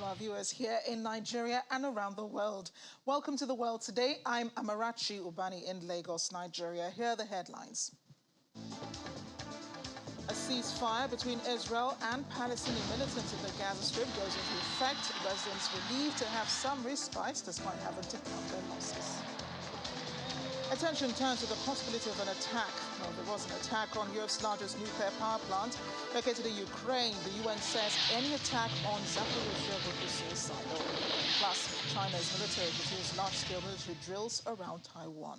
our viewers here in Nigeria and around the world. Welcome to The World Today. I'm Amarachi Ubani in Lagos, Nigeria. Here are the headlines. A ceasefire between Israel and Palestinian militants in the Gaza Strip goes into effect. Residents relieved to have some respite despite having to count their losses. Attention turns to the possibility of an attack. Well, there was an attack on Europe's largest nuclear power plant located in Ukraine. The UN says any attack on Zaporizhzhia would be suicidal. Plus, China's military pursues large-scale military drills around Taiwan.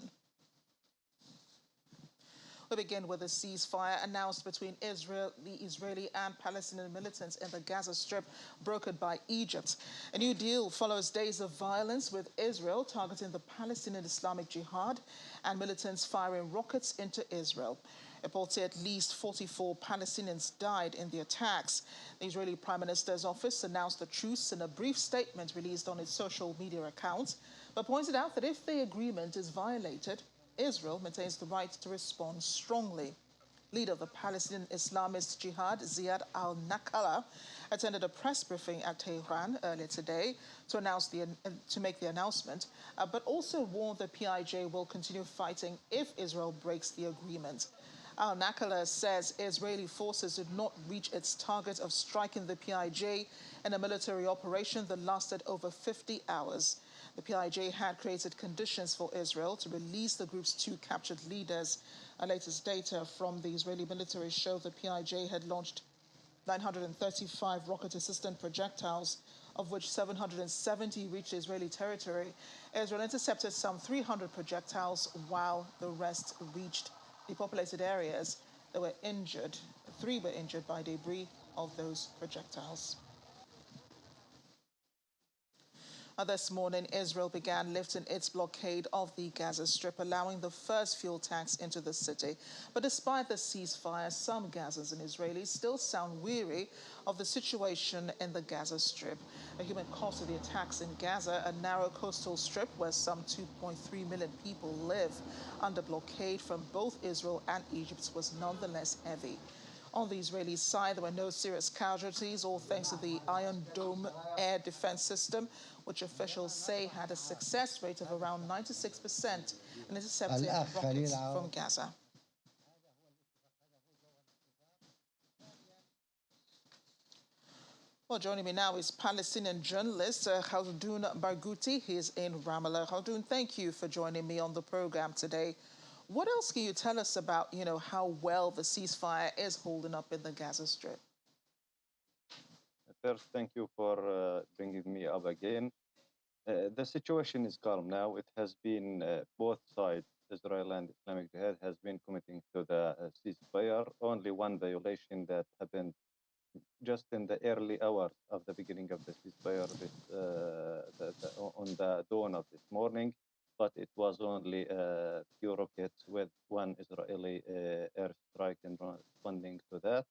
We begin with a ceasefire announced between the Israeli and Palestinian militants in the Gaza Strip, brokered by Egypt. A new deal follows days of violence, with Israel targeting the Palestinian Islamic Jihad and militants firing rockets into Israel. Reports say at least 44 Palestinians died in the attacks. The Israeli Prime Minister's office announced the truce in a brief statement released on its social media account, but pointed out that if the agreement is violated, Israel maintains the right to respond strongly. Leader of the Palestinian Islamist Jihad, Ziad al-Nakala, attended a press briefing at Tehran earlier today to make the announcement, but also warned that PIJ will continue fighting if Israel breaks the agreement. Al-Nakala says Israeli forces did not reach its target of striking the PIJ in a military operation that lasted over 50 hours. The PIJ had created conditions for Israel to release the group's two captured leaders. Our latest data from the Israeli military show the PIJ had launched 935 rocket-assisted projectiles, of which 770 reached Israeli territory. Israel intercepted some 300 projectiles, while the rest reached depopulated areas. They were injured. 3 were injured by debris of those projectiles. This morning, Israel began lifting its blockade of the Gaza Strip, allowing the first fuel tanks into the city. But despite the ceasefire, some Gazans and Israelis still sound weary of the situation in the Gaza Strip. The human cost of the attacks in Gaza, a narrow coastal strip where some 2.3 million people live under blockade from both Israel and Egypt, was nonetheless heavy. On the Israeli side, there were no serious casualties, all thanks to the Iron Dome air defense system, which officials say had a success rate of around 96% in intercepting rockets from Gaza. Well, joining me now is Palestinian journalist Khaldoon Barghouti. He is in Ramallah. Khaldoon, thank you for joining me on the program today. What else can you tell us about, how well the ceasefire is holding up in the Gaza Strip? First, thank you for bringing me up again. The situation is calm now. It has been both sides, Israel and Islamic Jihad, has been committing to the ceasefire. Only one violation that happened just in the early hours of the beginning of the ceasefire on the dawn of this morning, but it was only a few rockets with one Israeli airstrike and responding to that.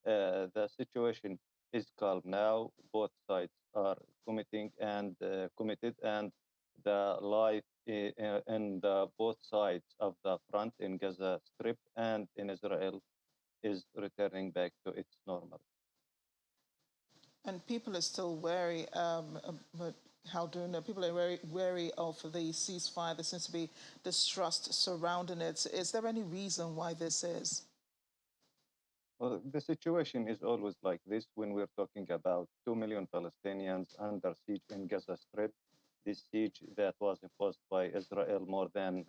The situation is calm now. Both sides are committed, and the life in both sides of the front in Gaza Strip and in Israel is returning back to its normal. And people are still wary, but people are very wary of the ceasefire. There seems to be distrust surrounding it. Is there any reason why this is? Well, the situation is always like this when we're talking about 2 million Palestinians under siege in Gaza Strip. This siege that was imposed by Israel more than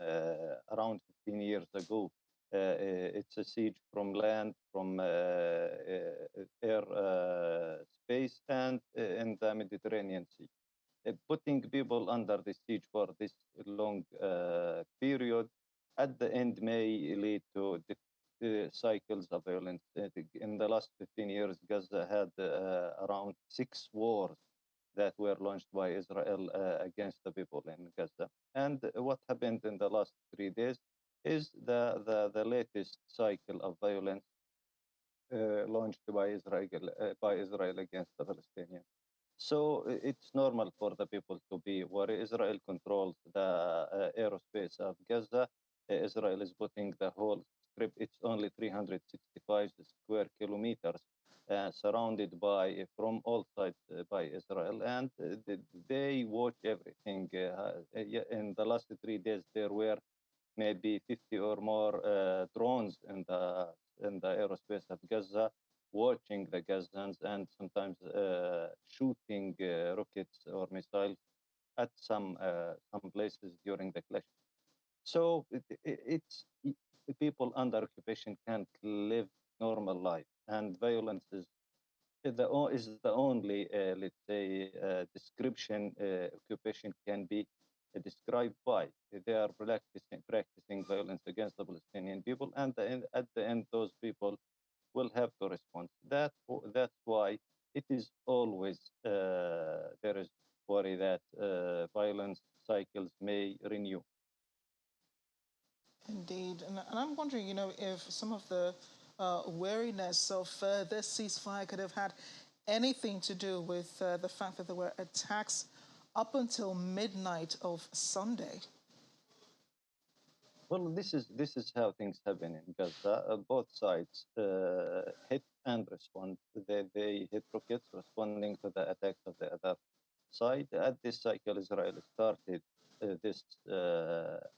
around 15 years ago. It's a siege from land, from air space, and in the Mediterranean Sea. Putting people under the siege for this long period at the end may lead to cycles of violence. In the last 15 years, Gaza had around 6 wars that were launched by Israel against the people in Gaza. And what happened in the last 3 days is the latest cycle of violence launched by Israel against the Palestinians. So it's normal for the people to be worried. Israel controls the aerospace of Gaza. Israel is putting the whole strip. It's only 365 square kilometers surrounded by from all sides by Israel, and they watch everything. In the last 3 days, there were maybe 50 or more drones in the aerospace of Gaza, watching the Gazans and sometimes shooting rockets or missiles at some places during the clash. So people under occupation can't live normal life, and violence is the only, let's say, description occupation can be described by. They are practicing violence against the Palestinian people, and at the end, those people will have to respond. That's why it is always there is worry that violence cycles may renew. Indeed. And I'm wondering, if some of the wariness of this ceasefire could have had anything to do with the fact that there were attacks up until midnight of Sunday. Well, this is how things happen in Gaza. Both sides hit and respond. They hit rockets responding to the attacks of the other side. At this cycle, Israel started this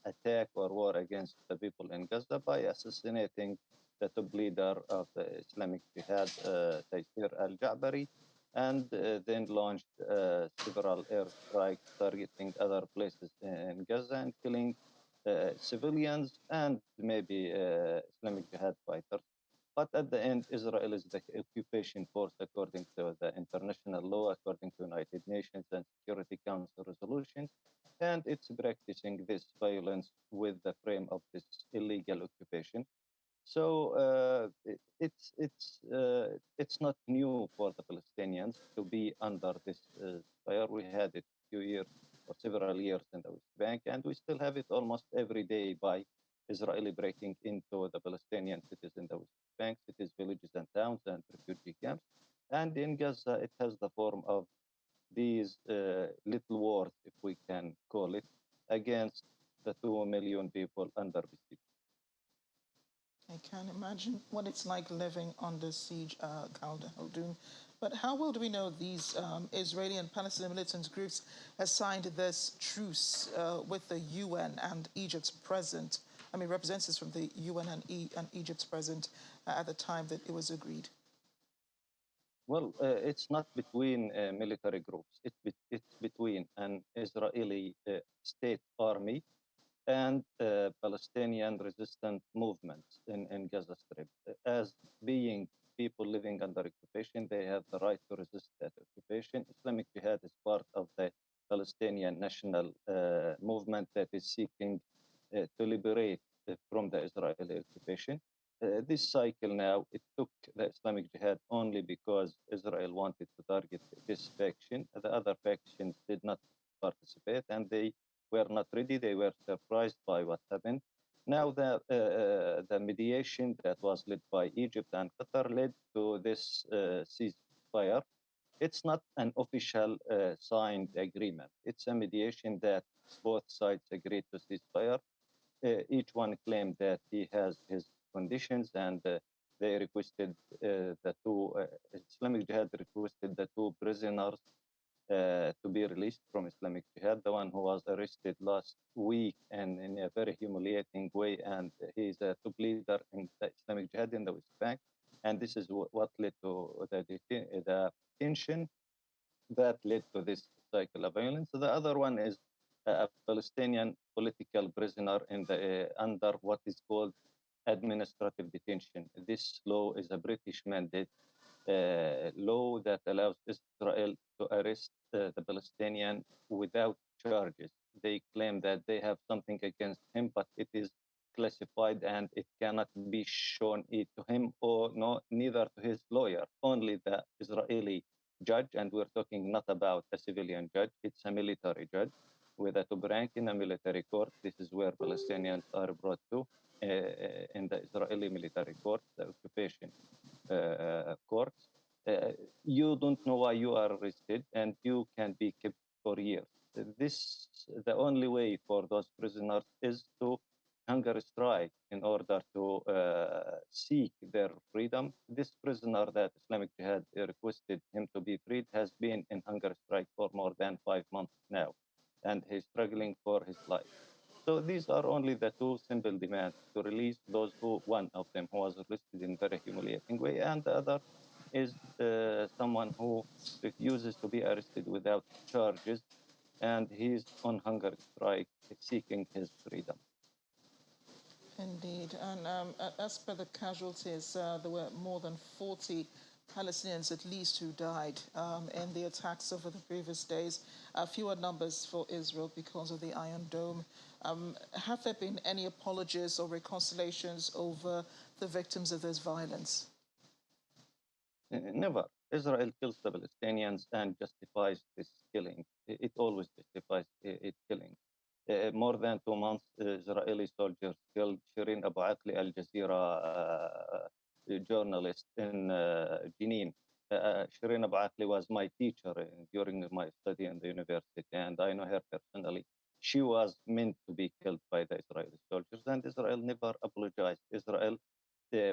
attack or war against the people in Gaza by assassinating the top leader of the Islamic Jihad, Taysir al-Ja'bari, and then launched several airstrikes targeting other places in Gaza and killing civilians and maybe Islamic Jihad fighters. But at the end, Israel is the occupation force according to the international law, according to United Nations and Security Council resolutions, and it's practicing this violence with the frame of this illegal occupation. So it's not new for the Palestinians to be under this fire. We had it a few years or several years in the West Bank, and we still have it almost every day by Israeli breaking into the Palestinian cities in the West Bank, cities, villages, and towns, and refugee camps. And in Gaza, it has the form of these little wars, if we can call it, against the 2 million people under besiege. I can't imagine what it's like living under siege, Khalda Haldoun. But how well do we know these Israeli and Palestinian militant groups have signed this truce with the UN and Egypt's president? I mean, representatives from the UN and Egypt's president at the time that it was agreed. Well, it's not between military groups. It's between an Israeli state army and Palestinian resistant movements in Gaza Strip. As being people living under occupation, they have the right to resist that occupation. Islamic Jihad is part of the Palestinian national movement that is seeking to liberate from the Israeli occupation. This cycle now, it took the Islamic Jihad only because Israel wanted to target this faction. The other factions did not participate, and they were not ready. They were surprised by what happened. Now the mediation that was led by Egypt and Qatar led to this ceasefire. It's not an official signed agreement. It's a mediation that both sides agreed to ceasefire. Each one claimed that he has his conditions, and they requested the two, Islamic Jihad requested the two prisoners to be released from Islamic Jihad, the one who was arrested last week and in a very humiliating way, and he's a top leader in the Islamic Jihad in the West Bank. And this is what led to the tension that led to this cycle of violence. The other one is a Palestinian political prisoner in the under what is called administrative detention. This law is a British mandate law that allows Israel to arrest the Palestinian without charges. They claim that they have something against him, but it is classified and it cannot be shown to him or no, neither to his lawyer, only the Israeli judge. And we're talking not about a civilian judge, it's a military judge with a top rank in a military court. This is where Palestinians are brought to in the Israeli military court, the occupation courts. You don't know why you are arrested, and you can be kept for years. The only way for those prisoners is to hunger strike in order to seek their freedom. This prisoner that Islamic Jihad requested him to be freed has been in hunger strike for more than 5 months now, and he's struggling for his life. So these are only the two simple demands: to release those who, one of them who was arrested in very humiliating way, and the other is someone who refuses to be arrested without charges, and he's on hunger strike seeking his freedom. Indeed. And as per the casualties, there were more than 40 Palestinians at least who died in the attacks over the previous days. Fewer numbers for Israel because of the Iron Dome. Have there been any apologies or reconciliations over the victims of this violence? Never. Israel kills the Palestinians and justifies this killing. It always justifies its killing. More than 2 months, Israeli soldiers killed Shireen Abu Akleh, Al Jazeera journalist in Jenin. Shireen Abu Akleh was my teacher during my study in the university, and I know her personally. She was meant to be killed by the Israeli soldiers, and Israel never apologized. Israel,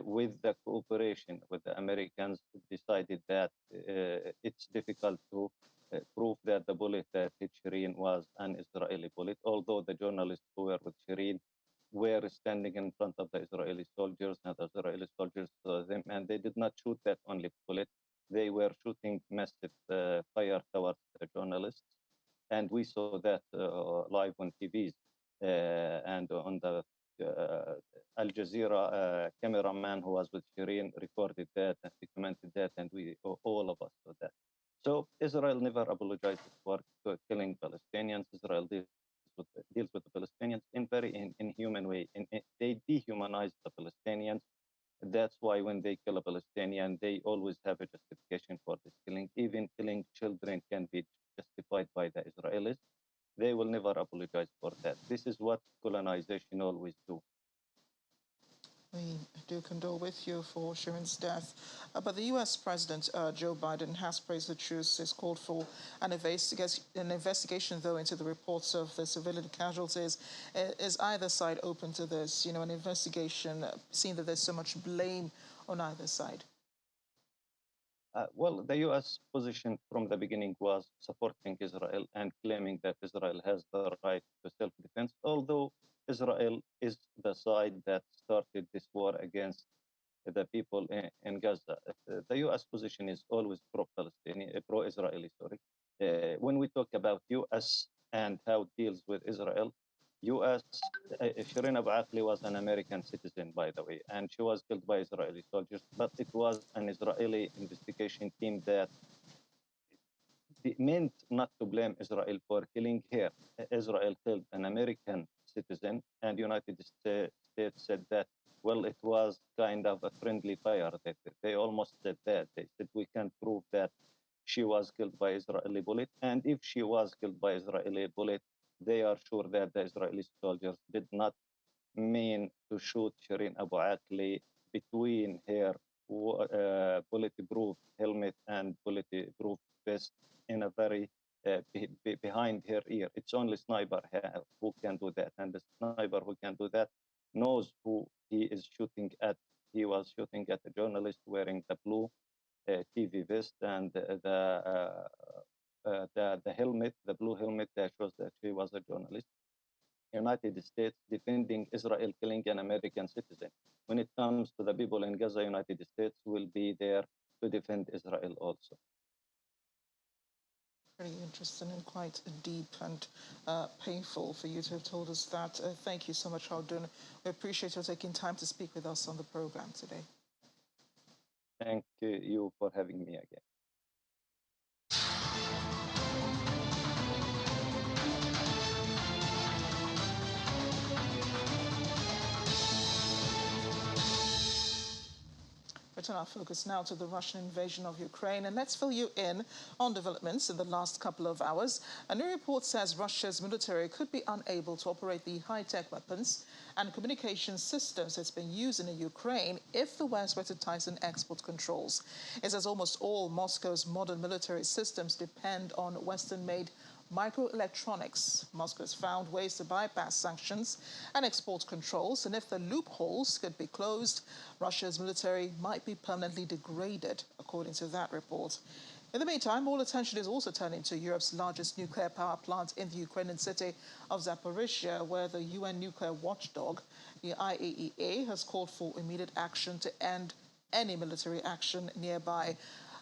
with the cooperation with the Americans, decided that it's difficult to prove that the bullet that hit Shireen was an Israeli bullet, although the journalists who were with Shireen were standing in front of the Israeli soldiers, and the Israeli soldiers saw them, and they did not shoot that only bullet. They were shooting massive fire towards the journalists, and we saw that live on TVs and on the Al Jazeera cameraman who was with Shireen recorded that and documented that, and we all of us saw that. So Israel never apologizes for killing Palestinians. Israel deals with the Palestinians in very inhuman way. They dehumanize the Palestinians. That's why when they kill a Palestinian, they always have a justification for this killing. Even killing children can be justified by the Israelis. They will never apologize for that. This is what colonization always do. We do condole with you for Shireen's death. But the U.S. President Joe Biden has praised the truce. Has called for an investigation, though, into the reports of the civilian casualties. Is either side open to this? You know, an investigation, seeing that there's so much blame on either side? Well, the U.S. position from the beginning was supporting Israel and claiming that Israel has the right to self-defense, although Israel is the side that started this war against the people in Gaza. The U.S. position is always pro-Palestinian, pro-Israeli, sorry. When we talk about U.S. and how it deals with Israel, U.S. Shireen Abu Akleh was an American citizen, by the way, and she was killed by Israeli soldiers, but it was an Israeli investigation team that meant not to blame Israel for killing her. Israel killed an American citizen, and United States said that, well, it was kind of a friendly fire. They almost said that. They said, we can prove that she was killed by Israeli bullet, and if she was killed by Israeli bullet, they are sure that the Israeli soldiers did not mean to shoot Shireen Abu Akleh between her bulletproof helmet and bulletproof vest in a very behind her ear. It's only sniper who can do that, and the sniper who can do that knows who he is shooting at. He was shooting at a journalist wearing the blue TV vest and the helmet, the blue helmet that shows that she was a journalist. United States defending Israel killing an American citizen. When it comes to the people in Gaza, United States will be there to defend Israel also. Very interesting and quite deep and painful for you to have told us that. Thank you so much, Haldun. We appreciate you taking time to speak with us on the program today. Thank you for having me again. Return our focus now to the Russian invasion of Ukraine, and let's fill you in on developments in the last couple of hours. A new report says Russia's military could be unable to operate the high-tech weapons and communication systems it's been using in Ukraine if the West were to tighten export controls. It says almost all Moscow's modern military systems depend on Western-made microelectronics. Moscow has found ways to bypass sanctions and export controls, and if the loopholes could be closed, Russia's military might be permanently degraded, according to that report. In the meantime, all attention is also turning to Europe's largest nuclear power plant in the Ukrainian city of Zaporizhia, where the UN nuclear watchdog, the IAEA, has called for immediate action to end any military action nearby.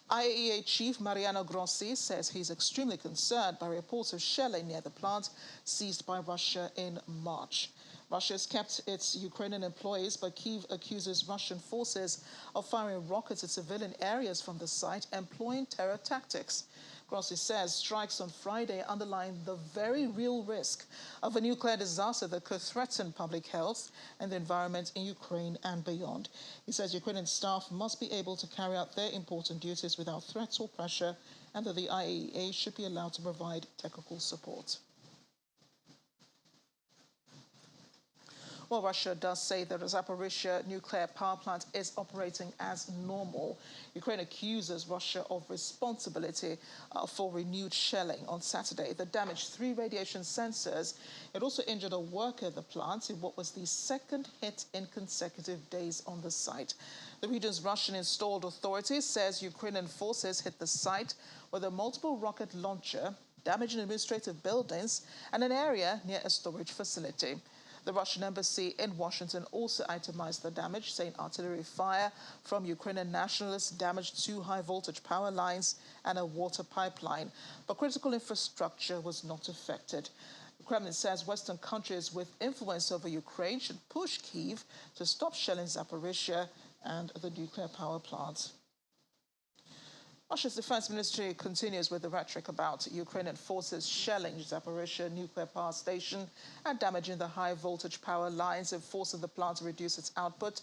IAEA Chief Mariano Grossi says he's extremely concerned by reports of shelling near the plant seized by Russia in March. Russia has kept its Ukrainian employees, but Kyiv accuses Russian forces of firing rockets at civilian areas from the site, employing terror tactics. Grossi says strikes on Friday underline the very real risk of a nuclear disaster that could threaten public health and the environment in Ukraine and beyond. He says Ukrainian staff must be able to carry out their important duties without threats or pressure, and that the IAEA should be allowed to provide technical support. Well, Russia does say that the Zaporizhia nuclear power plant is operating as normal. Ukraine accuses Russia of responsibility for renewed shelling on Saturday that damaged 3 radiation sensors. It also injured a worker at the plant in what was the second hit in consecutive days on the site. The region's Russian-installed authorities says Ukrainian forces hit the site with a multiple rocket launcher, damaging administrative buildings and an area near a storage facility. The Russian embassy in Washington also itemized the damage, saying artillery fire from Ukrainian nationalists damaged 2 high-voltage power lines and a water pipeline, but critical infrastructure was not affected. The Kremlin says Western countries with influence over Ukraine should push Kyiv to stop shelling Zaporizhia and the nuclear power plant. Russia's defense ministry continues with the rhetoric about Ukrainian forces shelling Zaporizhia nuclear power station and damaging the high-voltage power lines and forcing the plant to reduce its output.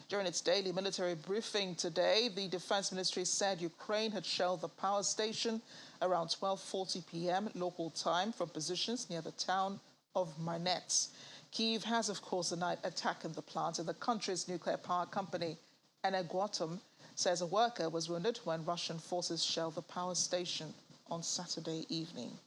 During its daily military briefing today, the defense ministry said Ukraine had shelled the power station around 12:40 p.m. local time from positions near the town of Marnets. Kyiv has, of course, denied attacking the plant, and the country's nuclear power company, Energoatom, says a worker was wounded when Russian forces shelled the power station on Saturday evening.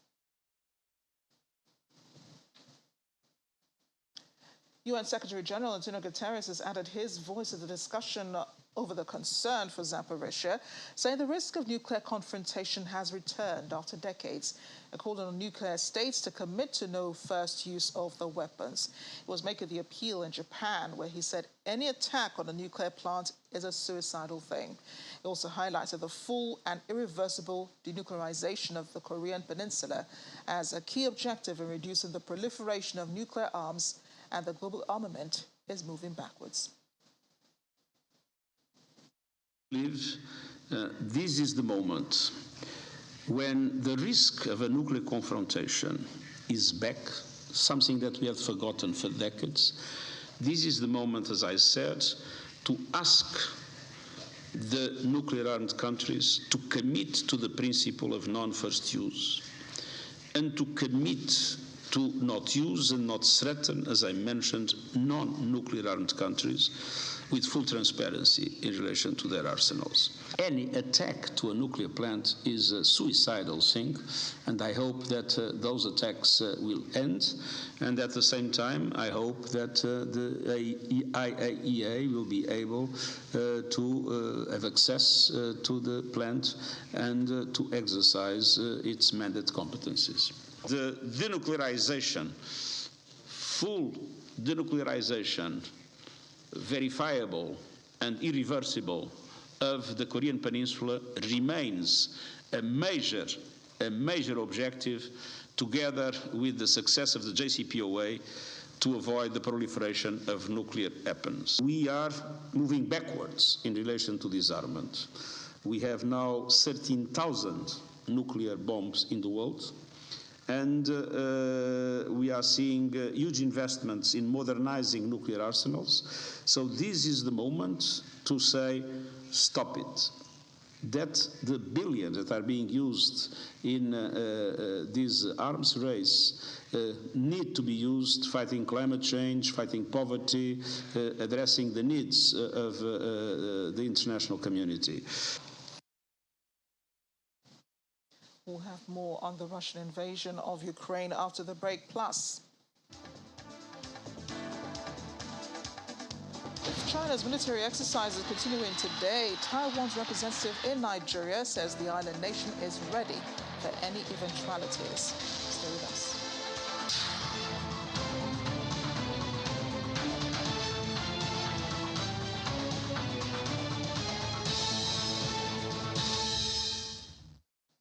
UN Secretary General Antonio Guterres has added his voice to the discussion over the concern for Zaporizhia, saying the risk of nuclear confrontation has returned after decades. He called on nuclear states to commit to no first use of the weapons. He was making the appeal in Japan, where he said any attack on a nuclear plant is a suicidal thing. He also highlighted the full and irreversible denuclearization of the Korean Peninsula as a key objective in reducing the proliferation of nuclear arms, and the global armament is moving backwards. This is the moment when the risk of a nuclear confrontation is back, something that we have forgotten for decades. This is the moment, as I said, to ask the nuclear-armed countries to commit to the principle of non-first use and to commit to not use and not threaten, as I mentioned, non-nuclear armed countries with full transparency in relation to their arsenals. Any attack to a nuclear plant is a suicidal thing, and I hope that those attacks will end. And at the same time, I hope that the IAEA will be able to have access to the plant and to exercise its mandate competencies. The denuclearization, full denuclearization, verifiable and irreversible of the Korean Peninsula remains a major objective, together with the success of the JCPOA, to avoid the proliferation of nuclear weapons. We are moving backwards in relation to disarmament. We have now 13,000 nuclear bombs in the world. And we are seeing huge investments in modernizing nuclear arsenals. So this is the moment to say, stop it. That the billions that are being used in this arms race need to be used fighting climate change, fighting poverty, addressing the needs of the international community. We'll have more on the Russian invasion of Ukraine after the break. Plus, China's military exercises continuing today. Taiwan's representative in Nigeria says the island nation is ready for any eventualities. Stay with us.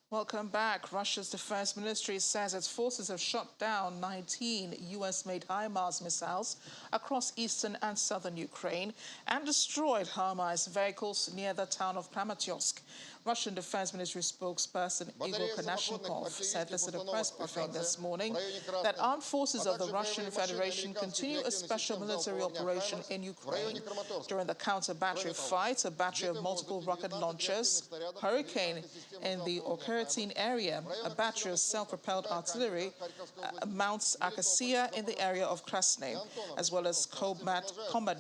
Welcome back. Russia's defense ministry says its forces have shot down 19 U.S.-made HIMARS missiles across eastern and southern Ukraine and destroyed HIMARS vehicles near the town of Kramatorsk. Russian Defense Ministry spokesperson Igor Konashnikov said this at a press briefing this morning that armed forces of the Russian Federation continue a special military operation in Ukraine. During the counter-battery fight, a battery of multiple rocket launchers, Hurricane in the Okeratin area, a battery of self-propelled artillery mounts Acacia in the area of Krasny, as well as combat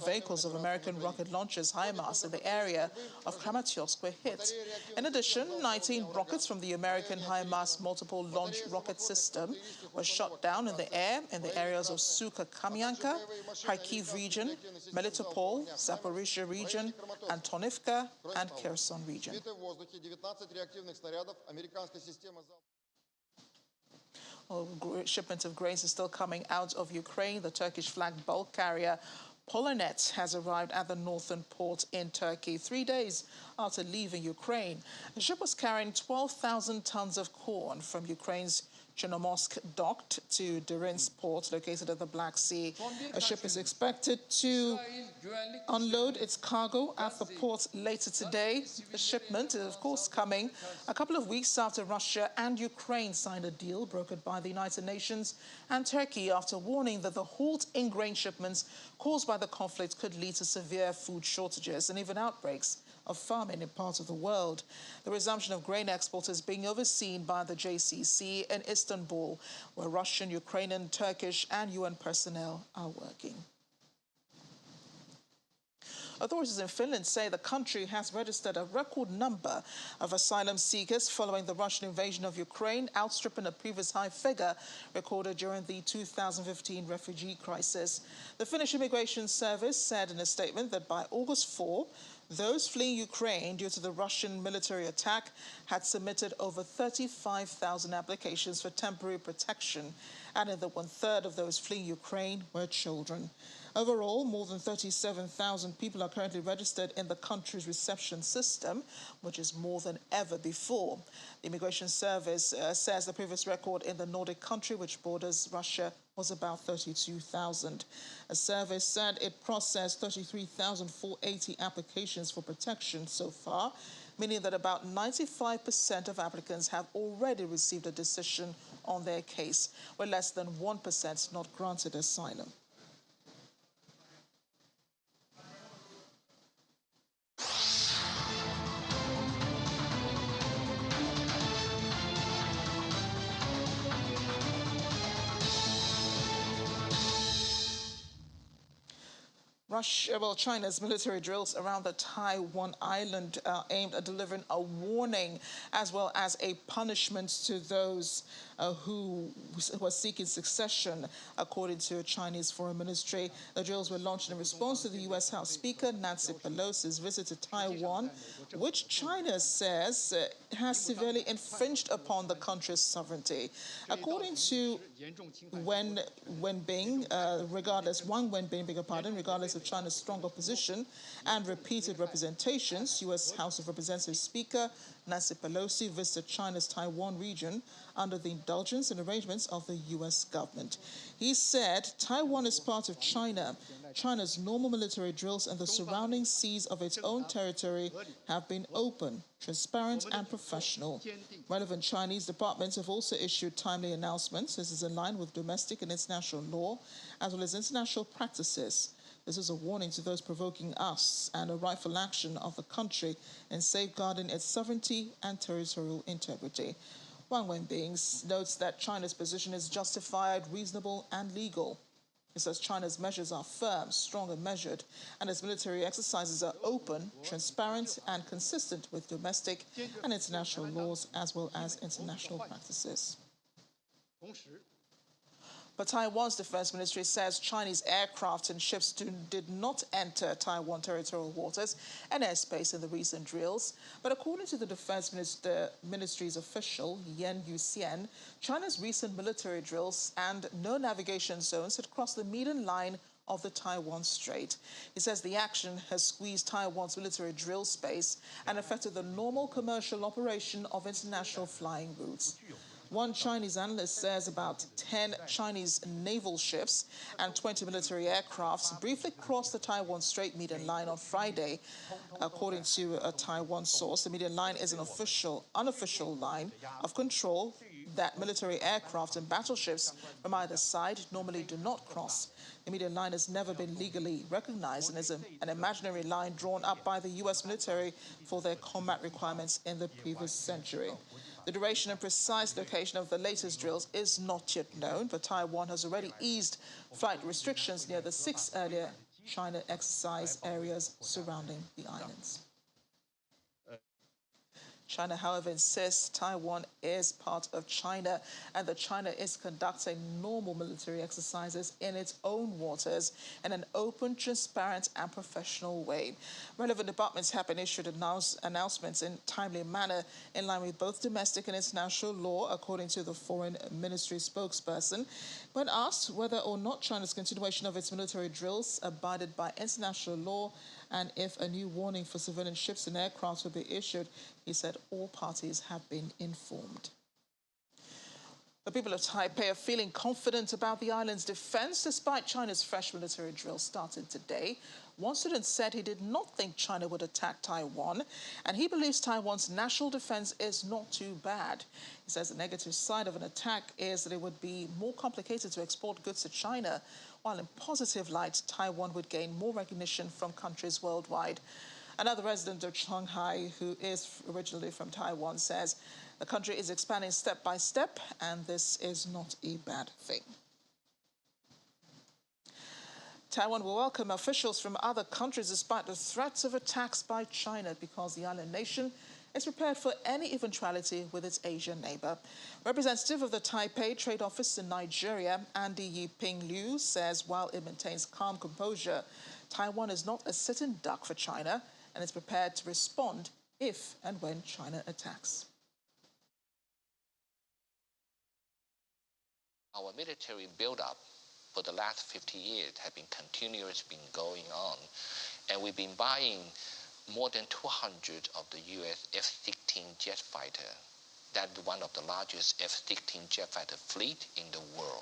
vehicles of American rocket launchers HIMARS in the area of Kramatorsk were hit. In addition, 19 rockets from the American HIMARS multiple launch rocket system were shot down in the air in the areas of Suka-Kamyanka, Kharkiv region, Melitopol, Zaporizhia region, Antonivka, and Kherson region. Shipment of grains is still coming out of Ukraine. The Turkish-flagged bulk carrier Polonet has arrived at the northern port in Turkey 3 days after leaving Ukraine. The ship was carrying 12,000 tons of corn from Ukraine's Chernomorsk docked to Derinsk port located at the Black Sea. A ship is expected to unload its cargo at the port later today. The shipment is, of course, coming a couple of weeks after Russia and Ukraine signed a deal brokered by the United Nations and Turkey after warning that the halt in grain shipments caused by the conflict could lead to severe food shortages and even outbreaks of famine in parts of the world. The resumption of grain export is being overseen by the JCC in Istanbul, where Russian, Ukrainian, Turkish and UN personnel are working. Authorities in Finland say the country has registered a record number of asylum seekers following the Russian invasion of Ukraine, outstripping a previous high figure recorded during the 2015 refugee crisis. The Finnish Immigration Service said in a statement that by August 4, those fleeing Ukraine due to the Russian military attack had submitted over 35,000 applications for temporary protection, and that 1/3 of those fleeing Ukraine were children. Overall, more than 37,000 people are currently registered in the country's reception system, which is more than ever before. The Immigration Service says the previous record in the Nordic country, which borders Russia, was about 32,000. A service said it processed 33,480 applications for protection so far, meaning that about 95% of applicants have already received a decision on their case, where less than 1% not granted asylum. China's military drills around the Taiwan island are aimed at delivering a warning as well as a punishment to those who are seeking succession, according to a Chinese foreign ministry. The drills were launched in response to the U.S. House Speaker Nancy Pelosi's visit to Taiwan, which China says has severely infringed upon the country's sovereignty. According to Wang Wenbin, regardless of China's strong opposition and repeated representations, U.S. House of Representatives Speaker Nancy Pelosi visited China's Taiwan region under the indulgence and arrangements of the U.S. government. He said Taiwan is part of China. China's normal military drills and the surrounding seas of its own territory have been open, transparent and professional. Relevant Chinese departments have also issued timely announcements. This is in line with domestic and international law, as well as international practices. This is a warning to those provoking us and a rightful action of the country in safeguarding its sovereignty and territorial integrity. Wang Wenbin notes that China's position is justified, reasonable and legal. He says China's measures are firm, strong and measured, and its military exercises are open, transparent and consistent with domestic and international laws as well as international practices. But Taiwan's defense ministry says Chinese aircraft and ships did not enter Taiwan territorial waters and airspace in the recent drills. But according to the defense ministry's official, Yan Yuxian, China's recent military drills and no navigation zones had crossed the median line of the Taiwan Strait. He says the action has squeezed Taiwan's military drill space and affected the normal commercial operation of international flying routes. One Chinese analyst says about 10 Chinese naval ships and 20 military aircrafts briefly crossed the Taiwan Strait median line on Friday. According to a Taiwan source, the median line is an unofficial line of control that military aircraft and battleships from either side normally do not cross. The median line has never been legally recognized and is an imaginary line drawn up by the U.S. military for their combat requirements in the previous century. The duration and precise location of the latest drills is not yet known, but Taiwan has already eased flight restrictions near the 6 earlier China exercise areas surrounding the islands. China, however, insists Taiwan is part of China and that China is conducting normal military exercises in its own waters in an open, transparent and professional way. Relevant departments have been issued announcements in timely manner in line with both domestic and international law, according to the Foreign Ministry spokesperson. When asked whether or not China's continuation of its military drills abided by international law and if a new warning for civilian ships and aircraft will be issued, he said all parties have been informed. The people of Taipei are feeling confident about the island's defense despite China's fresh military drill started today. One student said he did not think China would attack Taiwan, and he believes Taiwan's national defense is not too bad. He says the negative side of an attack is that it would be more complicated to export goods to China, while in positive light, Taiwan would gain more recognition from countries worldwide. Another resident of Shanghai, who is originally from Taiwan, says the country is expanding step by step, and this is not a bad thing. Taiwan will welcome officials from other countries despite the threats of attacks by China because the island nation is prepared for any eventuality with its Asian neighbor. Representative of the Taipei Trade Office in Nigeria, Andy Yiping Liu, says while it maintains calm composure, Taiwan is not a sitting duck for China and is prepared to respond if and when China attacks. Our military buildup for the last 50 years has been continuously going on, and we've been buying more than 200 of the U.S. F-16 jet fighter. That's one of the largest F-16 jet fighter fleet in the world.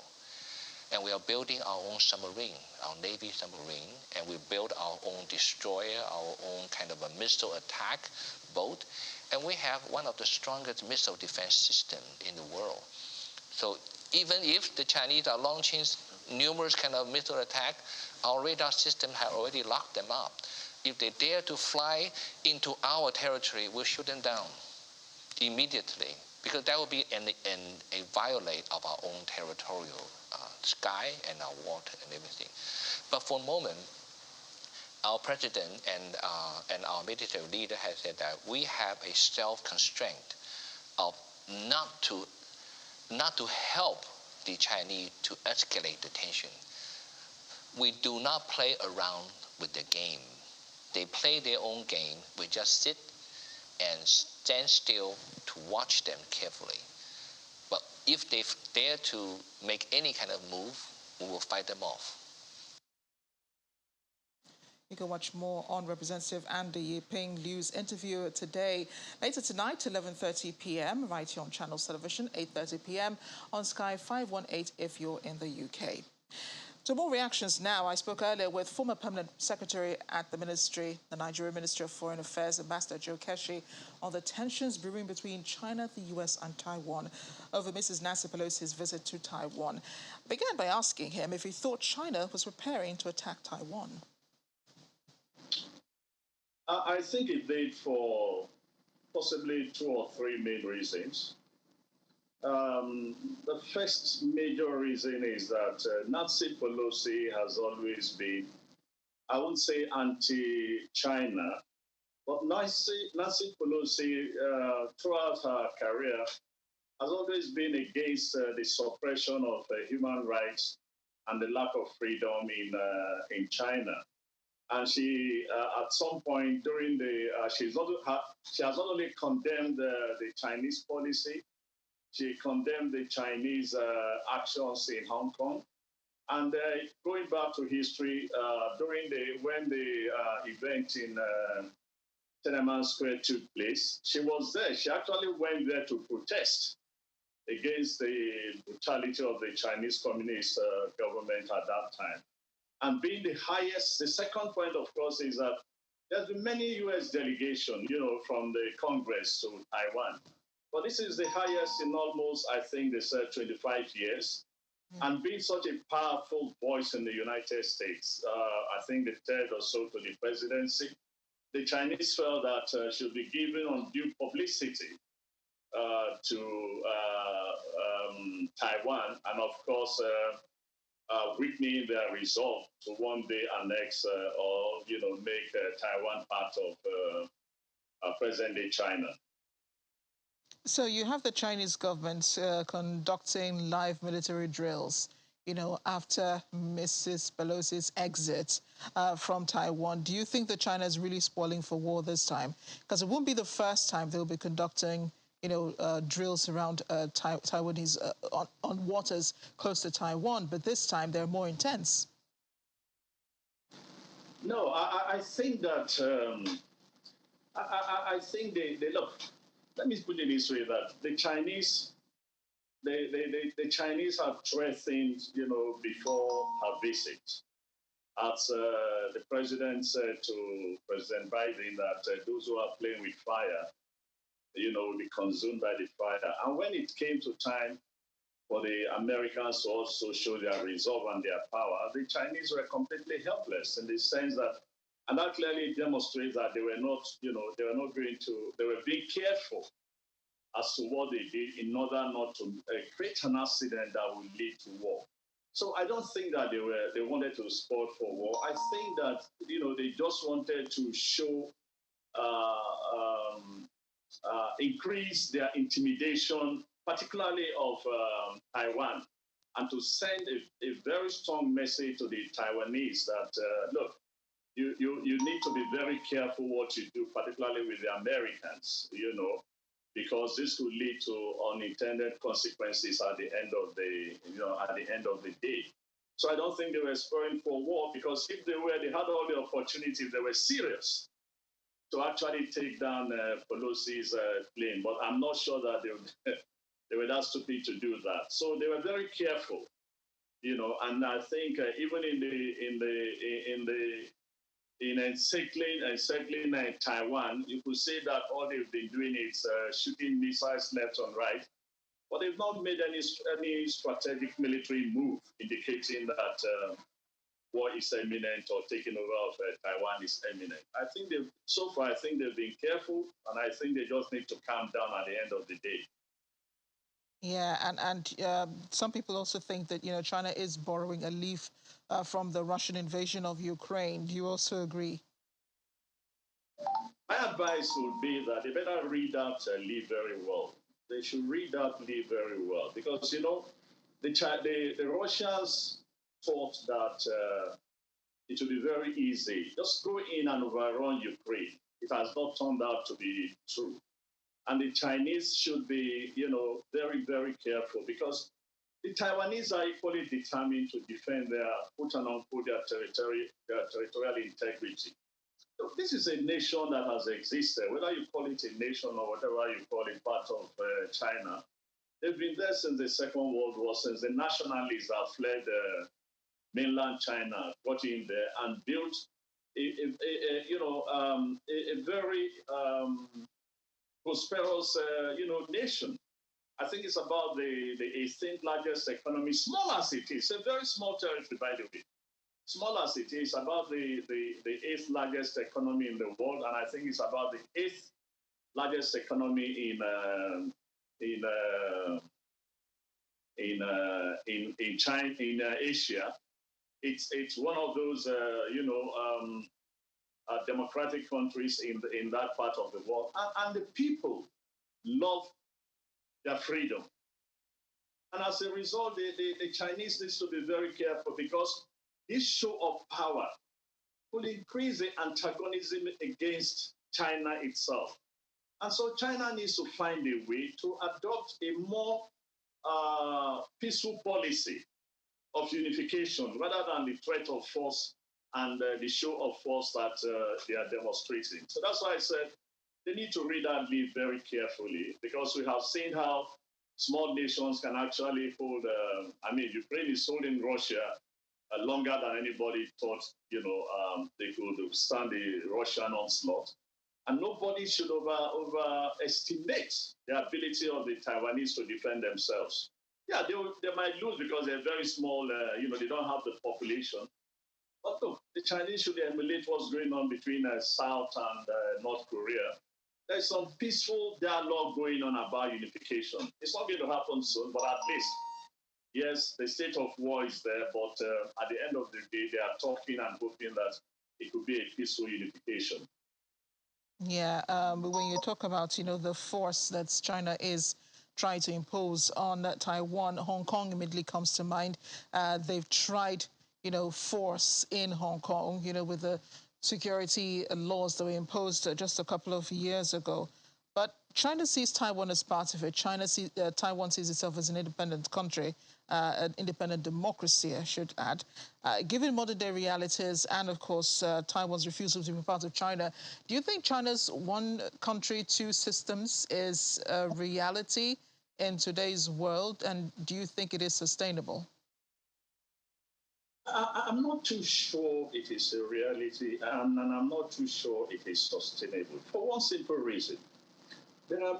And we are building our own submarine, our Navy submarine, and we build our own destroyer, our own kind of a missile attack boat, and we have one of the strongest missile defense systems in the world. So even if the Chinese are launching numerous kind of missile attack, our radar system has already locked them up. If they dare to fly into our territory, we'll shoot them down immediately, because that would be a violate of our own territorial sky and our water and everything. But for a moment, our president and our military leader has said that we have a self-constraint of not to help the Chinese to escalate the tension. We do not play around with the game. They play their own game. We just sit and stand still to watch them carefully. But if they dare to make any kind of move, we will fight them off. You can watch more on Representative Andy Yiping Liu's interview today. Later tonight, 11:30 p.m., right here on Channels Television, 8:30 p.m. on Sky 518 if you're in the UK. So more reactions now. I spoke earlier with former Permanent Secretary at the Ministry, the Nigerian Ministry of Foreign Affairs, Ambassador Joe Keshi, on the tensions brewing between China, the US and Taiwan over Mrs. Nancy Pelosi's visit to Taiwan. I began by asking him if he thought China was preparing to attack Taiwan. I think it did for possibly 2 or 3 main reasons. The first major reason is that Nancy Pelosi has always been, I wouldn't say anti-China, but Nancy Pelosi, throughout her career, has always been against the suppression of human rights and the lack of freedom in China. And she, at some point during the, she has not only condemned the Chinese policy, she condemned the Chinese actions in Hong Kong. And going back to history, when the event in Tiananmen Square took place, she was there. She actually went there to protest against the brutality of the Chinese Communist government at that time. And being the highest, the second point, of course, is that there's been many U.S. delegations, from the Congress to Taiwan. But this is the highest in almost, I think, they said 25 years. And being such a powerful voice in the United States, I think the third or so to the presidency, the Chinese felt that should be given undue publicity to Taiwan, and of course, weakening their resolve to one day annex or make Taiwan part of present-day China. So you have the Chinese government conducting live military drills, after Mrs. Pelosi's exit from Taiwan. Do you think that China is really spoiling for war this time? Because it won't be the first time they'll be conducting, drills around Taiwanese on waters close to Taiwan, but this time they're more intense. No, I think that I think they look. Let me put it this way: that the Chinese, the Chinese have threatened, before her visit, as the president said to President Biden that those who are playing with fire, will be consumed by the fire. And when it came to time for the Americans to also show their resolve and their power, the Chinese were completely helpless in the sense that, and that clearly demonstrates that they were not, they were being careful as to what they did in order not to create an accident that would lead to war. So I don't think that they wanted to spur for war. I think that, they just wanted to show, increase their intimidation, particularly of Taiwan, and to send a very strong message to the Taiwanese that, look, you need to be very careful what you do, particularly with the Americans, because this could lead to unintended consequences at the end of the day. So I don't think they were spurring for war, because if they were, they had all the opportunities. They were serious to actually take down Pelosi's plane, but I'm not sure that they were that stupid to do that. So they were very careful, and I think even in encircling Taiwan, you could say that all they've been doing is shooting missiles left and right, but they've not made any strategic military move indicating that war is imminent or taking over of Taiwan is imminent. I think they've been careful, and I think they just need to calm down at the end of the day. Yeah, and some people also think that, China is borrowing a leaf from the Russian invasion of Ukraine. Do you also agree? My advice would be that they better read that leaf very well. They should read that leaf very well, because, the Russians thought that it would be very easy. Just go in and overrun Ukraine. It has not turned out to be true. And the Chinese should be, very, very careful, because the Taiwanese are equally determined to defend their, quote and unquote, their territorial integrity. So this is a nation that has existed, whether you call it a nation or whatever you call it, part of China. They've been there since the Second World War, since the nationalists have fled mainland China, got in there and built a very prosperous, nation. I think it's about the 18th largest economy, small as it is, a very small territory, by the way. Small as it is, about the 8th largest economy in the world, and I think it's about the 8th largest economy in China, in Asia. It's one of those democratic countries in that part of the world, and the people love their freedom. And as a result, the Chinese needs to be very careful, because this show of power will increase the antagonism against China itself. And so China needs to find a way to adopt a more peaceful policy of unification, rather than the threat of force and the show of force that they are demonstrating. So that's why I said they need to read that leaf very carefully, because we have seen how small nations can actually hold. Ukraine is holding Russia longer than anybody thought. They could stand the Russian onslaught, and nobody should overestimate the ability of the Taiwanese to defend themselves. Yeah, they might lose because they're very small. They don't have the population. But look, the Chinese should emulate what's going on between South and North Korea. There's some peaceful dialogue going on about unification. It's not going to happen soon, but at least, yes, the state of war is there, but at the end of the day, they are talking and hoping that it could be a peaceful unification. Yeah, when you talk about, the force that China is trying to impose on Taiwan, Hong Kong immediately comes to mind. They've tried, force in Hong Kong, with the security laws that were imposed just a couple of years ago. But China sees Taiwan as part of it. Taiwan sees itself as an independent country, an independent democracy, I should add. Given modern-day realities and, of course, Taiwan's refusal to be part of China, do you think China's one country, two systems is a reality in today's world, and do you think it is sustainable? I'm not too sure it is a reality, and I'm not too sure it is sustainable, for one simple reason.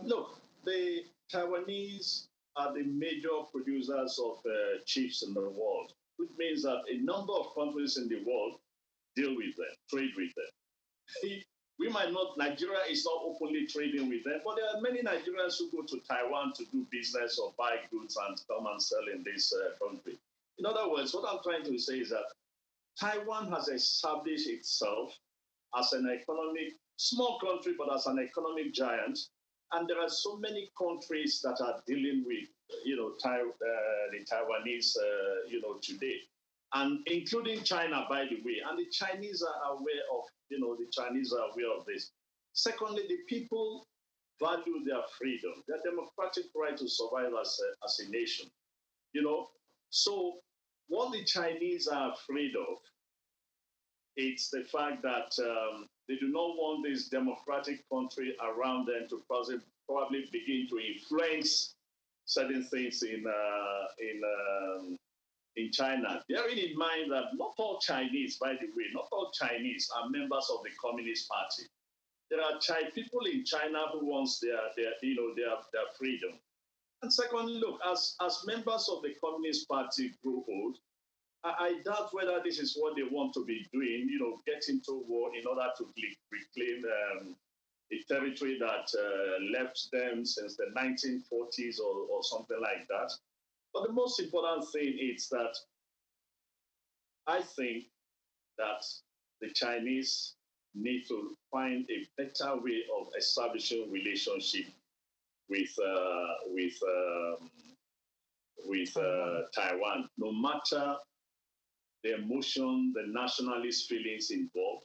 Look, the Taiwanese are the major producers of chips in the world, which means that a number of countries in the world deal with them, trade with them. We might not, Nigeria is not openly trading with them, but there are many Nigerians who go to Taiwan to do business or buy goods and come and sell in this country. In other words, what I'm trying to say is that Taiwan has established itself as an small country, but as an economic giant. And there are so many countries that are dealing with, the Taiwanese, today, and including China, by the way. And the Chinese are aware of, this. Secondly, the people value their freedom, their democratic right to survive as a nation. So what the Chinese are afraid of, it's the fact that they do not want this democratic country around them to probably begin to influence certain things in China. Bearing in mind that not all Chinese, by the way, not all Chinese are members of the Communist Party. There are people in China who want their freedom. And secondly, look, as members of the Communist Party grow old, I doubt whether this is what they want to be doing, get into war in order to reclaim a territory that left them since the 1940s or something like that. But the most important thing is that I think that the Chinese need to find a better way of establishing relationship with Taiwan, no matter the emotion, the nationalist feelings involved.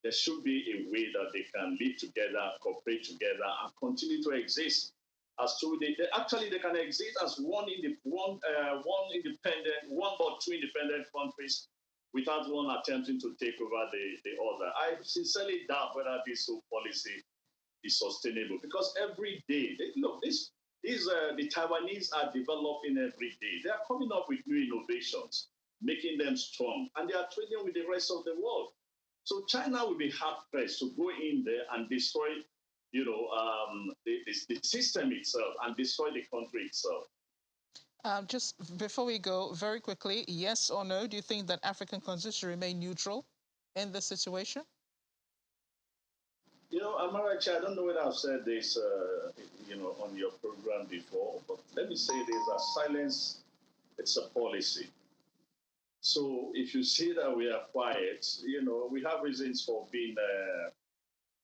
There should be a way that they can live together, cooperate together, and continue to exist as two. They can exist as one or two independent countries without one attempting to take over the other. I sincerely doubt whether this whole policy is sustainable, because every day, the Taiwanese are developing every day. They are coming up with new innovations, making them strong, and they are trading with the rest of the world. So China will be hard-pressed to go in there and destroy, the system itself and destroy the country itself. Just before we go, very quickly, yes or no, do you think that African countries should remain neutral in this situation? Amarachi, I don't know whether I've said this, on your program before, but let me say this, that silence It's a policy. So if you see that we are quiet, we have reasons for being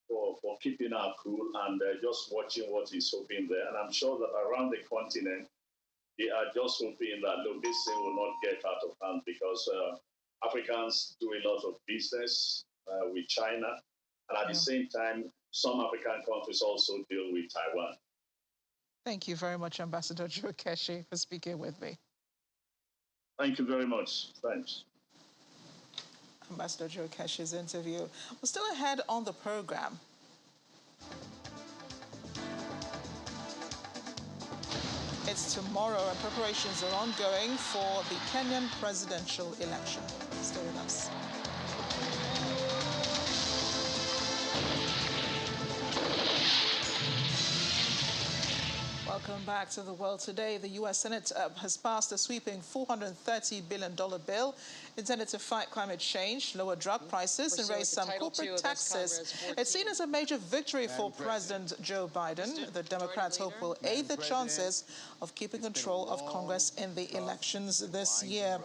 for keeping our cool and just watching what is happening there. And I'm sure that around the continent, they are just hoping that, look, this thing will not get out of hand because Africans do a lot of business with China. And at the same time, some African countries also deal with Taiwan. Thank you very much, Ambassador Joe Keshi, for speaking with me. Thank you very much. Thanks. Ambassador Joe Keshi's interview. We're still ahead on the program. It's tomorrow and preparations are ongoing for the Kenyan presidential election. Stay with us. Welcome back to The World Today. The U.S. Senate has passed a sweeping $430 billion bill intended to fight climate change, lower drug prices, and raise some corporate taxes. It's seen as a major victory for President Joe Biden. The Democrats hope will aid the chances of keeping control of Congress in the elections this year.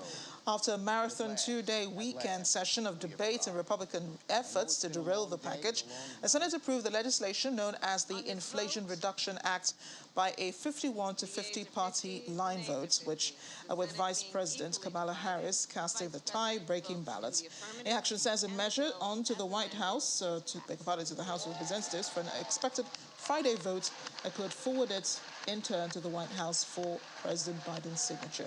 After a marathon two-day weekend session of debate and Republican efforts to derail the package, the Senate approved the legislation known as the Inflation Reduction Act by a 51-50 party line vote, which, with Vice President Kamala Harris casting the tie-breaking ballot. The action sends a measure on to the White House, to the House of Representatives for an expected Friday vote that could forward it in turn to the White House for President Biden's signature.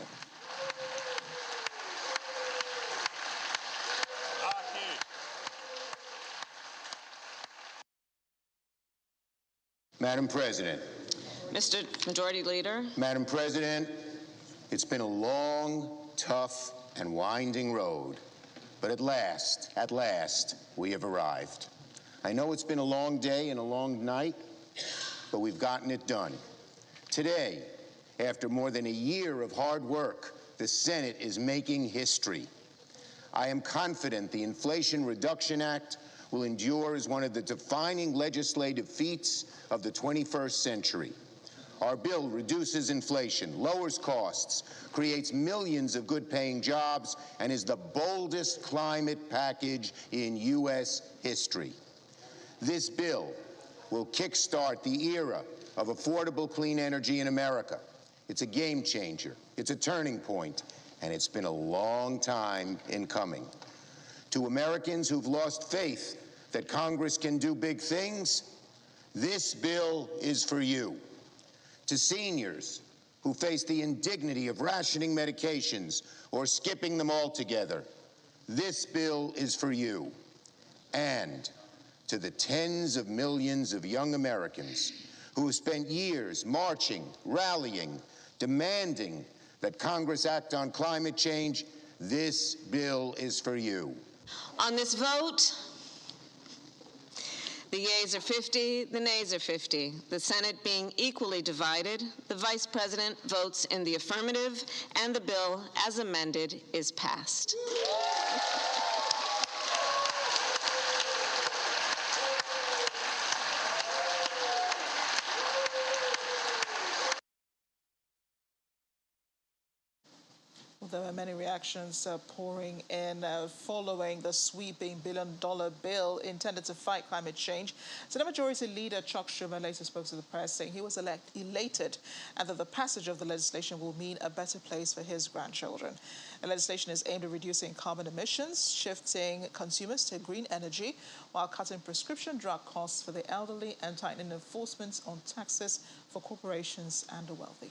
Madam President. Mr. Majority Leader. Madam President, it's been a long, tough, and winding road. But at last, we have arrived. I know it's been a long day and a long night, but we've gotten it done. Today, after more than a year of hard work, the Senate is making history. I am confident the Inflation Reduction Act will endure as one of the defining legislative feats of the 21st century. Our bill reduces inflation, lowers costs, creates millions of good-paying jobs, and is the boldest climate package in U.S. history. This bill will kickstart the era of affordable clean energy in America. It's a game changer, it's a turning point, and it's been a long time in coming. To Americans who've lost faith that Congress can do big things, this bill is for you. To seniors who face the indignity of rationing medications or skipping them altogether, this bill is for you. And to the tens of millions of young Americans who have spent years marching, rallying, demanding that Congress act on climate change, this bill is for you. On this vote, the yeas are 50, the nays are 50. The Senate being equally divided, the Vice President votes in the affirmative, and the bill, as amended, is passed. There were many reactions pouring in following the sweeping billion-dollar bill intended to fight climate change. Senate Majority Leader Chuck Schumer later spoke to the press, saying he was elated and that the passage of the legislation will mean a better place for his grandchildren. The legislation is aimed at reducing carbon emissions, shifting consumers to green energy, while cutting prescription drug costs for the elderly and tightening enforcement on taxes for corporations and the wealthy.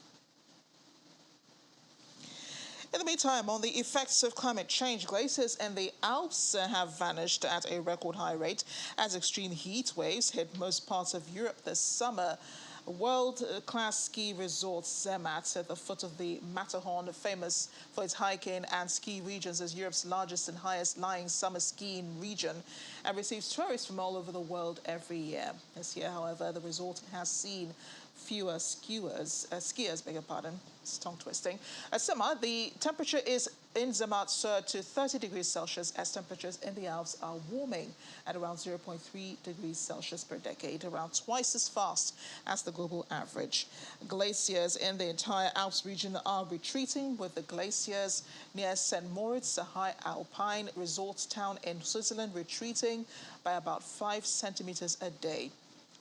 In the meantime, on the effects of climate change, glaciers in the Alps have vanished at a record high rate as extreme heat waves hit most parts of Europe this summer. World-class ski resort Zermatt at the foot of the Matterhorn, famous for its hiking and ski regions, is Europe's largest and highest-lying summer skiing region and receives tourists from all over the world every year. This year, however, the resort has seen fewer skiers, beg your pardon, it's tongue twisting. At summer, the temperature is in Zermatt surged to 30 degrees Celsius as temperatures in the Alps are warming at around 0.3 degrees Celsius per decade, around twice as fast as the global average. Glaciers in the entire Alps region are retreating, with the glaciers near St. Moritz, a high alpine resort town in Switzerland, retreating by about 5 centimeters a day.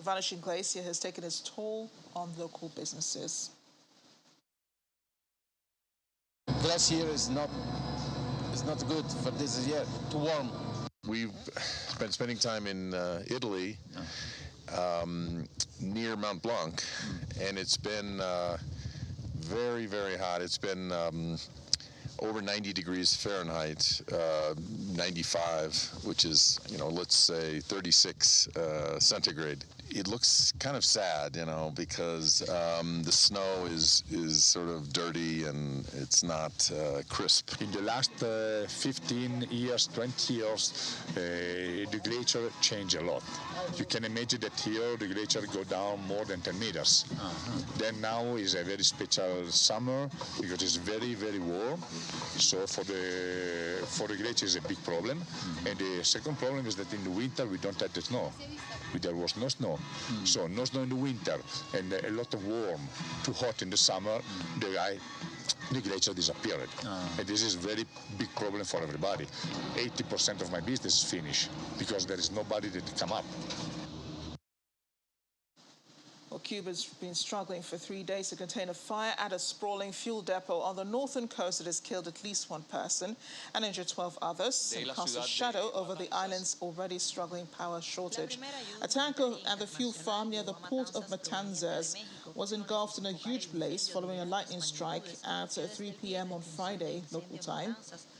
Vanishing glacier has taken its toll on local businesses. Glacier is not good for this year, too warm. We've been spending time in Italy near Mount Blanc, and it's been very, very hot. It's been over 90 degrees Fahrenheit, 95, which is, let's say 36 centigrade. It looks kind of sad, because the snow is sort of dirty and it's not crisp. In the last 15 years, 20 years, the glacier changed a lot. You can imagine that here the glacier go down more than 10 meters. Then now is a very special summer because it's very, very warm. So for the glacier is a big problem. And the second problem is that in the winter we don't have the snow. There was no snow. So no snow in the winter and a lot of warm, too hot in the summer, the glacier disappeared. And this is a very big problem for everybody. 80% of my business is finished because there is nobody that come up. Well, Cuba's been struggling for 3 days to contain a fire at a sprawling fuel depot on the northern coast that has killed at least 1 person and injured 12 others and cast a shadow over the island's already struggling power shortage. A tanker at the fuel farm near the port of Matanzas was engulfed in a huge blaze following a lightning strike at 3 p.m. on Friday, local time.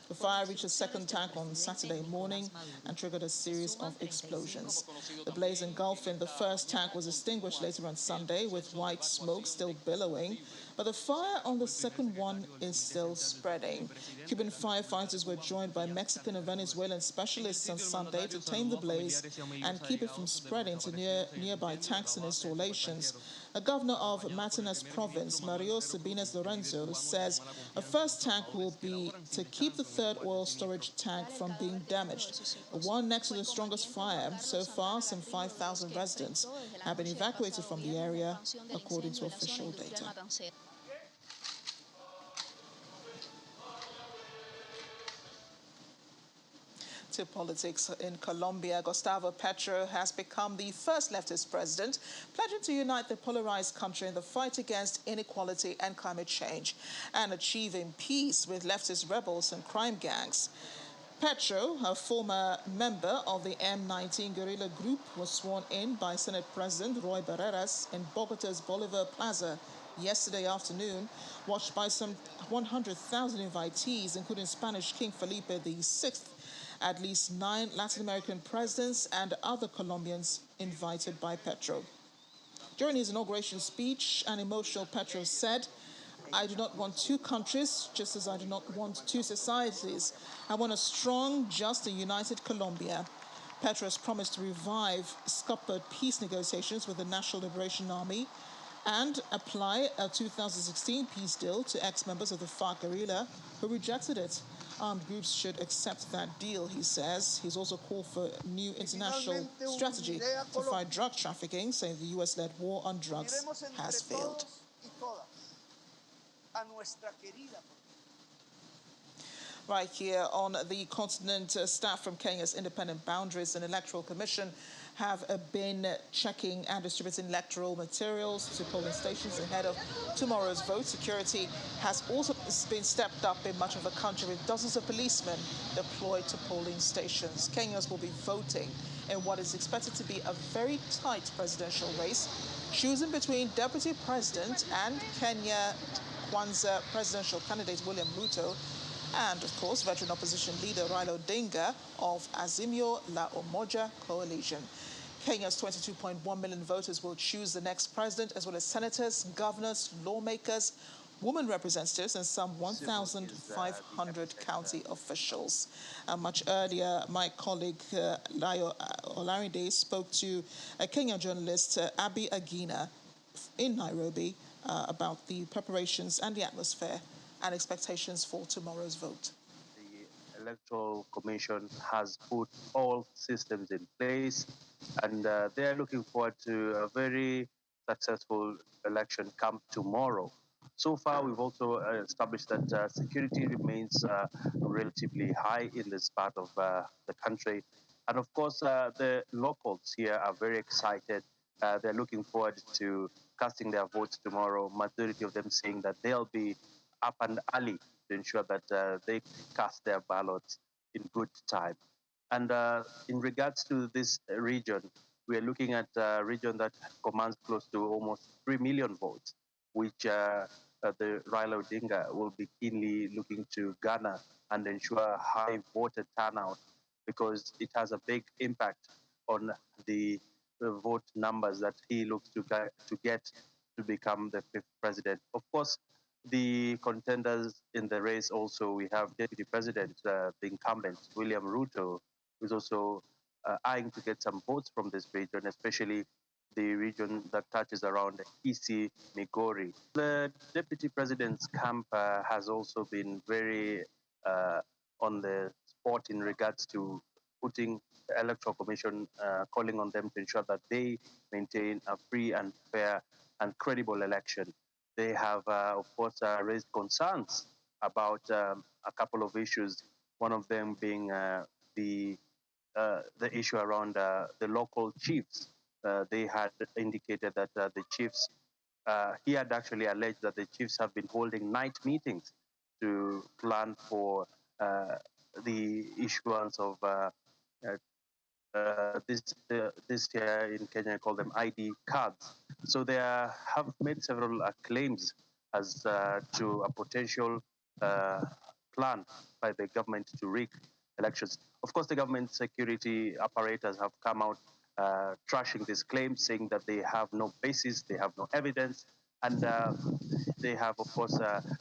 The fire reached a second tank on Saturday morning and triggered a series of explosions. The blaze engulfing the first tank was extinguished later on Sunday, with white smoke still billowing, but the fire on the second one is still spreading. Cuban firefighters were joined by Mexican and Venezuelan specialists on Sunday to tame the blaze and keep it from spreading to nearby tanks and installations. The governor of Matanas province, Mario Sabines Lorenzo, says a first tank will be to keep the third oil storage tank from being damaged. The one next to the strongest fire. So far, some 5,000 residents have been evacuated from the area, according to official data. To politics in Colombia, Gustavo Petro has become the first leftist president, pledging to unite the polarized country in the fight against inequality and climate change and achieving peace with leftist rebels and crime gangs. Petro, a former member of the M19 guerrilla group, was sworn in by Senate President Roy Barreras in Bogota's Bolivar Plaza yesterday afternoon, watched by some 100,000 invitees, including Spanish King Felipe VI. At least 9 Latin American presidents and other Colombians invited by Petro. During his inauguration speech, an emotional Petro said, "I do not want 2 countries, just as I do not want 2 societies. I want a strong, just and united Colombia." Petro has promised to revive scuppered peace negotiations with the National Liberation Army and apply a 2016 peace deal to ex-members of the FARC guerrilla who rejected it. Armed groups should accept that deal, he says. He's also called for a new international strategy to fight drug trafficking, saying the U.S.-led war on drugs has failed. Right here on the continent, staff from Kenya's Independent Boundaries and Electoral Commission have been checking and distributing electoral materials to polling stations ahead of tomorrow's vote. Security has also been stepped up in much of the country, with dozens of policemen deployed to polling stations. Kenyans will be voting in what is expected to be a very tight presidential race, choosing between Deputy President and Kenya Kwanza presidential candidate William Ruto and, of course, veteran opposition leader Raila Odinga of Azimio La Umoja coalition. Kenya's 22.1 million voters will choose the next president, as well as senators, governors, lawmakers, women representatives, and some 1,500 county officials. Much earlier, my colleague Layo Olarinde spoke to a Kenyan journalist, Abi Agina, in Nairobi about the preparations and the atmosphere and expectations for tomorrow's vote. The Electoral Commission has put all systems in place, and they are looking forward to a very successful election come tomorrow. So far, we've also established that security remains relatively high in this part of the country. And of course, the locals here are very excited. They're looking forward to casting their votes tomorrow. Majority of them saying that they'll be up and early to ensure that they cast their ballots in good time. And in regards to this region, we are looking at a region that commands close to almost 3 million votes, which the Raila Odinga will be keenly looking to garner and ensure a high voter turnout, because it has a big impact on the vote numbers that he looks to get to become the 5th president. Of course, the contenders in the race also, we have Deputy President, the incumbent, William Ruto, who's also eyeing to get some votes from this region, especially the region that touches around Kisii, Migori. The Deputy President's camp has also been very on the spot in regards to putting the Electoral Commission, calling on them to ensure that they maintain a free and fair and credible election. They have, of course, raised concerns about a couple of issues, one of them being the issue around the local chiefs. They had indicated that the chiefs, he had actually alleged that the chiefs have been holding night meetings to plan for the issuance of this year in Kenya, call them ID cards. So they have made several claims as to a potential plan by the government to rig elections. Of course, the government security apparatus have come out trashing these claims, saying that they have no basis, they have no evidence, and they have, of course,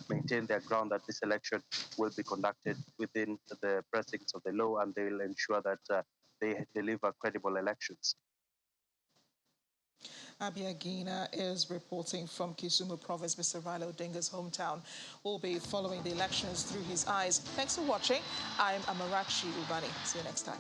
maintained their ground that this election will be conducted within the precincts of the law, and they will ensure that they deliver credible elections. Abia Gina is reporting from Kisumu Province, Mr. Raila Odinga's hometown. Will be following the elections through his eyes. Thanks for watching. I'm Amarachi Ubani. See you next time.